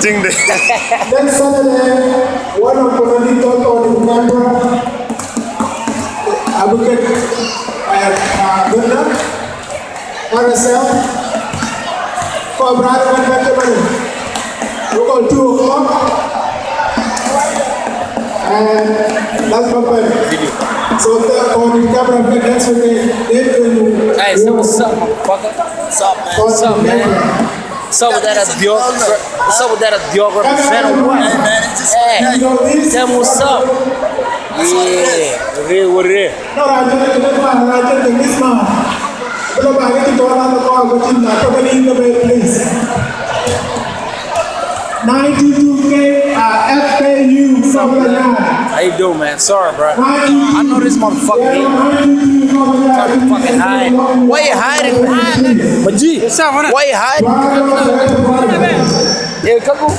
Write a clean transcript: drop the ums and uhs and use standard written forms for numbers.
Next Saturday, one of the leaders on Uganda, Advocate Dinka, RSL, for Brother Benjamin. We got 2 o'clock, and that's my plan. So on the camera, that's what they Hey, so what's up, motherfucker? What's up, man? What's up, man? What's up with that Dior represent or what? Hey, tell me what's up. Yeah, what it is. No, I just this man. But I get to go on the call, but you're not coming in the way, please. 92K FKU. How you doing, man? Sorry, bro. I know this motherfucker here. Fucking hiding. Why you hiding, man? But G, why you hiding? Yeah, couple.